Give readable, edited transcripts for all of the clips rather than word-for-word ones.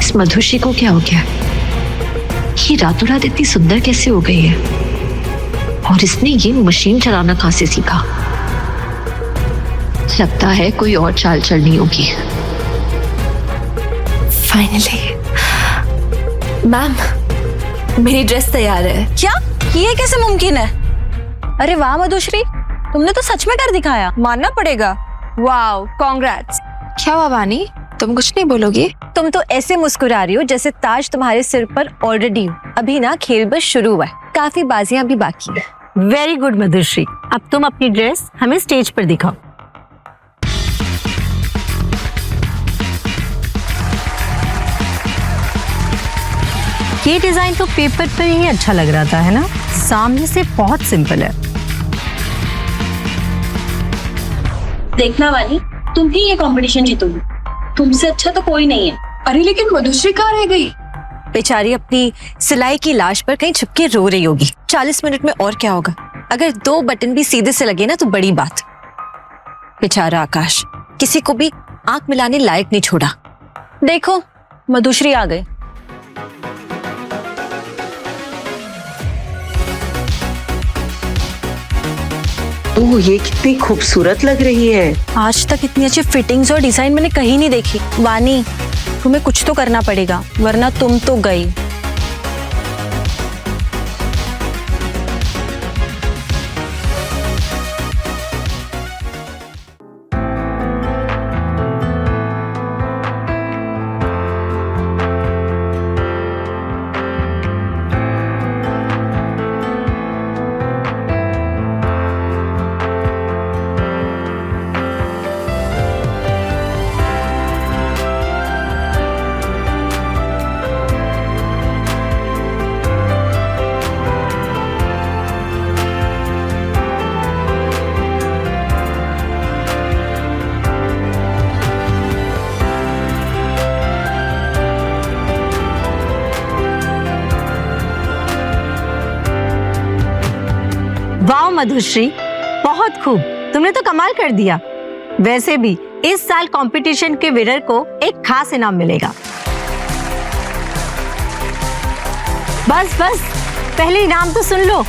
इस मधुश्री को क्या हो गया? ये रातों रात इतनी सुंदर कैसे हो गई है? और इसने ये मशीन चलाना कहां से सीखा? लगता है कोई और चाल चलनी होगी। फाइनली मैम, मेरी ड्रेस तैयार है। क्या? ये कैसे मुमकिन है? अरे वाह मधुश्री, तुमने तो सच में कर दिखाया, मानना पड़ेगा। Wow, congrats. क्या हुआ वानी, तुम कुछ नहीं बोलोगी? तुम तो ऐसे मुस्कुरा रही हो जैसे ताज तुम्हारे सिर पर ऑलरेडी हो। अभी ना खेल बस शुरू हुआ है, काफी बाजियां भी बाकी है। वेरी गुड मधुश्री, अब तुम अपनी ड्रेस हमें स्टेज पर दिखाओ। ये डिजाइन तो पेपर पर ही अच्छा लग रहा था, है ना? सामने से बहुत सिंपल है। देखना वानी, तुम ही ये कंपटीशन जीतोगी। तुमसे अच्छा तो कोई नहीं है। अरे लेकिन मधुश्री कहाँ रह गई? बेचारी अपनी सिलाई की लाश पर कहीं छुप के रो रही होगी। 40 मिनट में और क्या होगा? अगर 2 बटन भी सीधे से लगे ना तो बड़ी बात। बेचारा आकाश किसी को भी आंख मिलाने लायक नहीं छोड़ा। देखो मधुश्री आ गए। ओह, ये कितनी खूबसूरत लग रही है। आज तक इतनी अच्छी फिटिंग्स और डिजाइन मैंने कहीं नहीं देखी। वानी, तुम्हें कुछ तो करना पड़ेगा वरना तुम तो गई। वाह मधुश्री, बहुत खूब, तुमने तो कमाल कर दिया। वैसे भी इस साल कंपटीशन के विनर को एक खास इनाम मिलेगा। बस बस, पहले इनाम तो सुन लो।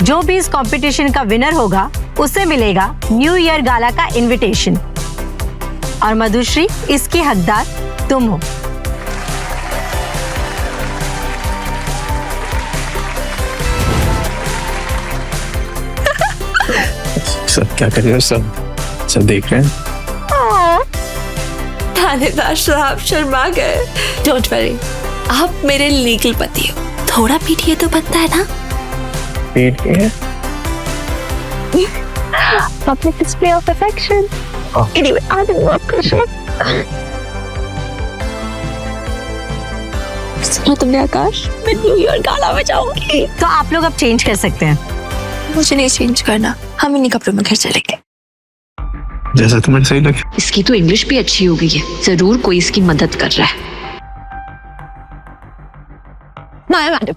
जो भी इस कंपटीशन का विनर होगा उसे मिलेगा न्यू ईयर गाला का इनविटेशन। और मधुश्री, इसकी हकदार तुम हो। सब क्या कर रहे हो? सब देख रहे हैं। थानेदार साहब शर्मा गए। डोंट वरी, आप मेरे लीगल पति हो। थोड़ा पीटिए तो बनता है ना। पेट के है। Public display of affection. Anyway, I didn't want to say. सुना तुमने आकाश? मैं न्यू ईयर गाला में जाऊंगी। तो आप लोग अब चेंज कर सकते हैं। मुझे नहीं चेंज करना, हम इन्हीं कपड़ों में घर चलेंगे। जैसा तुम्हें सही लगे। इसकी तो इंग्लिश भी अच्छी हो गई है, जरूर कोई इसकी मदद कर रहा है। माया मैडम,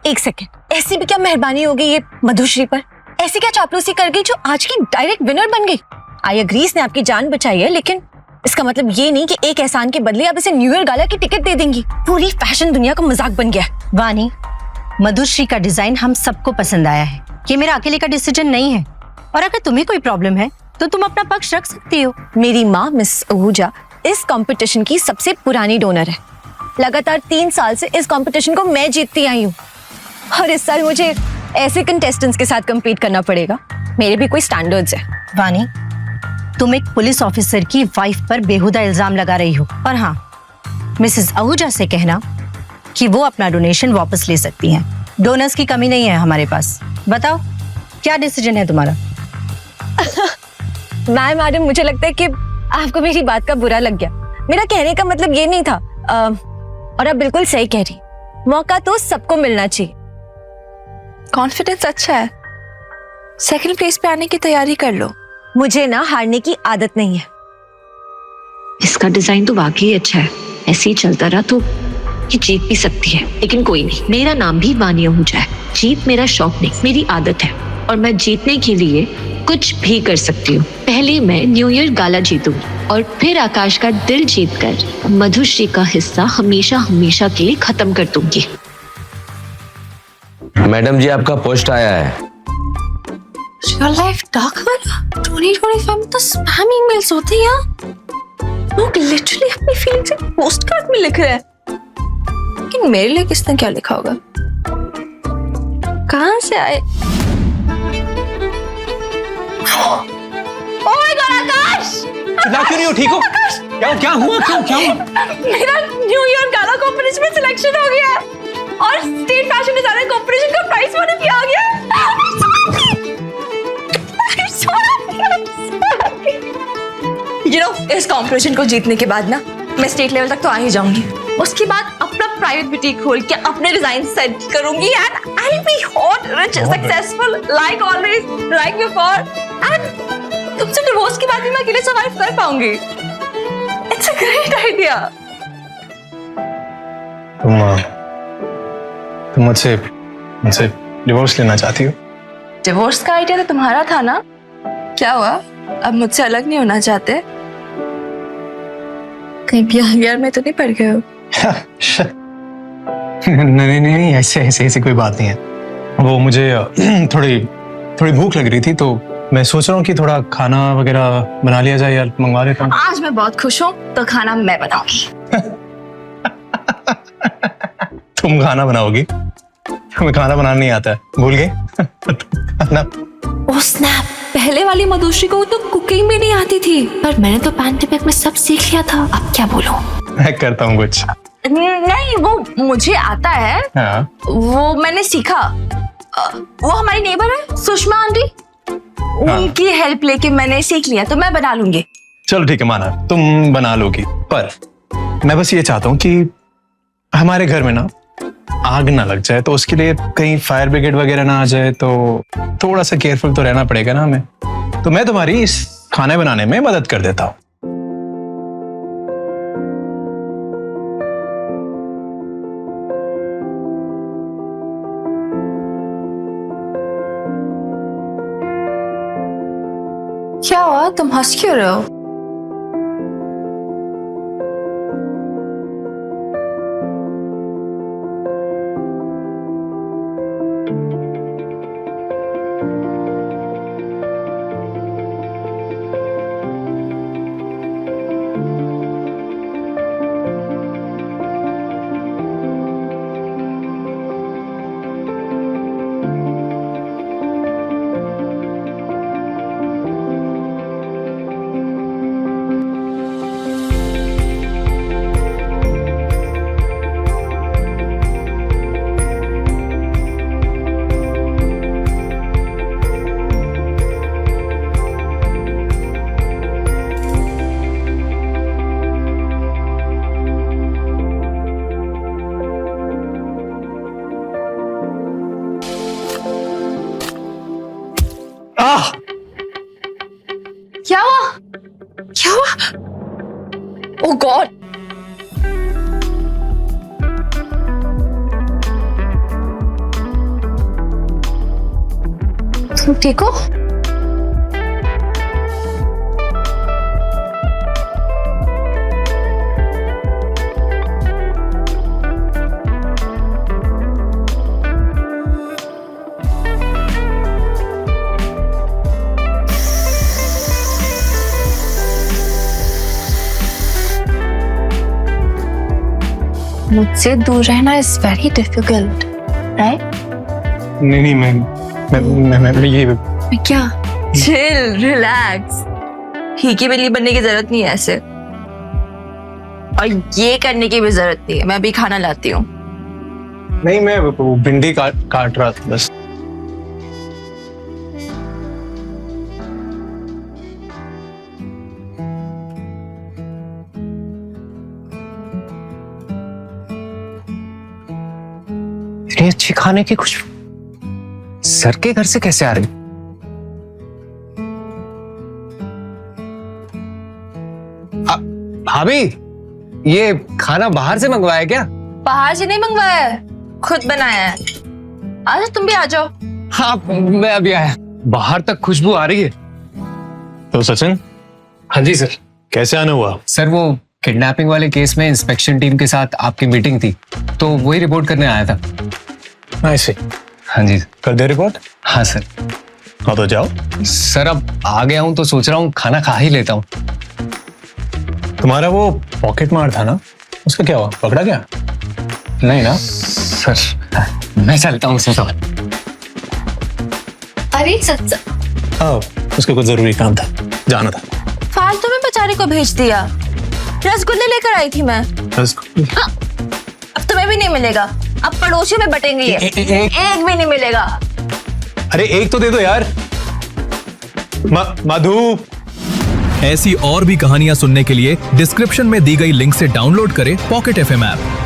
एक सेकेंड, ऐसी भी क्या मेहरबानी हो गई ये मधुश्री पर? ऐसी क्या चापलूसी कर गई जो आज की डायरेक्ट विनर बन गई? आई एग्री, इसने आपकी जान बचाई है, लेकिन इसका मतलब ये नहीं कि एक एहसान के बदले आप इसे न्यू ईयर गाला की टिकट दे देंगी। पूरी फैशन दुनिया का मजाक बन गया। वानी, मधुश्री का डिजाइन हम सबको पसंद आया है। ये मेरा अकेले का डिसीजन नहीं है। और अगर तुम्हें कोई प्रॉब्लम है तो तुम अपना पक्ष रख सकती हो। मेरी माँ मिस आहूजा इस कंपटीशन की सबसे पुरानी डोनर है। लगातार 3 साल से इस कंपटीशन को मैं जीतती आई हूँ और इस साल मुझे ऐसे कंटेस्टेंट्स के साथ compete करना पड़ेगा। मेरे भी कोई स्टैंडर्ड्स है। वानी, तुम एक पुलिस ऑफिसर की वाइफ पर बेहुदा इल्जाम लगा रही हो। और हाँ, मिसेस आहूजा से कहना कि वो अपना डोनेशन वापस ले सकती हैं। डोनर्स की कमी नहीं है हमारे पास। बताओ, क्या डिसीजन है तुम्हारा? मैडम, मुझे लगता है कि आपको मेरी बात का बुरा लग गया। मेरा कहने का मतलब ये नहीं था। और आप बिल्कुल सही कह रही, मौका तो सबको मिलना चाहिए। कॉन्फिडेंस अच्छा है, सेकंड प्लेस पे आने की तैयारी कर लो। मुझे ना हारने की आदत नहीं है। इसका डिजाइन तो वाकई अच्छा है, ऐसे ही चलता रहा तो ये जीत भी सकती है। लेकिन कोई नहीं, मेरा नाम भी वानी आहूजा है। जीत मेरा शौक नहीं, मेरी आदत है और मैं जीतने के लिए कुछ भी कर सकती हूँ। पहले मैं न्यू ईयर गाला जीतूंगी और फिर आकाश का दिल जीतकर मधुश्री का हिस्सा हमेशा हमेशा के लिए खत्म कर दूंगी। मैडम जी आपका पोस्ट आया है। रियल लाइफ डार्क वाला 2025 में तो स्पैम ईमेल्स होते हैं यार। लोग लिटरली अपनी फीलिंग्स पोस्ट कार्ड में लिख रहे हैं। लेकिन मेरे लिए किसने क्या लिखा होगा? कहाँ से आए? ओह माय गॉड आकाश! चिल्ला क्यों नहीं हो? ठीक हो? क्या हुआ? क्या हुआ? मेरा न्यू ईयर गाला कॉम्पिटिशन में सिलेक्शन हो गया और स्टेट फैशन डिजाइनर कॉम्पिटिशन का प्राइज विन किया गया। इस कॉम्पिटिशन को जीतने के बाद ना मैं स्टेट लेवल तक तो आ ही जाऊंगी। उसके बाद अपना प्राइवेट बुटीक खोल के अपने डिजाइन सेट करूंगी and I will be hot rich successful like always like before. And तुमसे डिवोर्स के बाद भी मैं अकेले सर्वाइव कर पाऊंगी। It's a great idea. तुम मुझसे डिवोर्स लेना चाहती हो? डिवोर्स का आइडिया तो तुम्हारा था ना? क्या हुआ? अब मुझसे अलग नहीं होना चाहते? कहीं प्यार में तो नहीं पड़ गए हो? नहीं, ऐसे कोई बात नहीं है। वो मुझे थोड़ी भूख लग रही थी तो मैं सोच रहा हूँ कि थोड़ा खाना वगैरह बना लिया जाए यार, मंगवा लेता हूँ। आज मैं बहुत खुश हूँ तो खाना मैं बनाऊंगी। तुम खाना बनाओगी? तुम्हें खाना बनाना नहीं आता है, भूल गए? खाना ओह स्नैप! पहले वाली मधुश्री को तो कुकिंग भी नहीं आती थी, पर मैंने तो पैंडेमिक में सब सीख लिया था। अब क्या बोलूं? मैं करता हूँ कुछ। नहीं, वो मुझे आता है। हाँ। वो मैंने सीखा। वो हमारी नेबर है सुषमा आंटी, उनकी हेल्प लेके मैंने सीख लिया, तो मैं बना लूंगी। चलो ठीक है, माना तुम बना लोगी, पर मैं बस ये चाहता हूँ कि हमारे घर में ना आग ना लग जाए, तो उसके लिए कहीं फायर ब्रिगेड वगैरह ना आ जाए, तो थोड़ा सा केयरफुल तो रहना पड़ेगा ना हमें। तो मैं तुम्हारी इस खाने बनाने में मदद कर देता हूँ। क्या हुआ? तुम हंस क्यों रहे हो? क्या हुआ? क्या हुआ? ओह गॉड! तुम ठीक हो? मुझसे दूर रहना इज वेरी डिफिकल्ट, राइट? नहीं, मैं ये क्या? Chill, relax. फीकी बिल्ली बनने की जरूरत नहीं है ऐसे, और ये करने की भी जरूरत नहीं है। मैं अभी खाना लाती हूँ। नहीं, मैं वो भिंडी काट रहा था बस। इतनी अच्छी खाने की खुशबू सर के घर से कैसे आ रही? भाभी, ये खाना बाहर से मंगवाया क्या? बाहर से नहीं मंगवाया है, खुद बनाया है। आज तुम भी आ जाओ। हाँ, मैं अभी आया। बाहर तक खुशबू आ रही है। तो सचिन? हाँ जी सर। कैसे आना हुआ? सर वो किडनैपिंग वाले केस में इंस्पेक्शन टीम के साथ आपकी मीटिंग थी, तो वही रिपोर्ट करने आया था। I see. हाँ जी। कर दे रिपोर्ट? हाँ सर। हाँ तो जाओ। सर अब आ गया हूँ तो सोच रहा हूँ खाना खा ही लेता हूँ। तुम्हारा वो पॉकेट मार था ना, उसका क्या हुआ? पकड़ा गया? नहीं ना? सर मैं चलता हूँ सर। अरे सच हाँ, उसका कुछ जरूरी काम था, जाना था। फालतू में बेचारे को भेज दिया। रसगुल्ले लेकर आई थी मैं। रसगुल्ले? अब तुम्हें भी नहीं मिलेगा, अब पड़ोसियों में बटेंगे ये। एक भी नहीं मिलेगा। अरे एक तो दे दो यार। मधु। ऐसी और भी कहानियां सुनने के लिए डिस्क्रिप्शन में दी गई लिंक से डाउनलोड करें पॉकेट FM ऐप।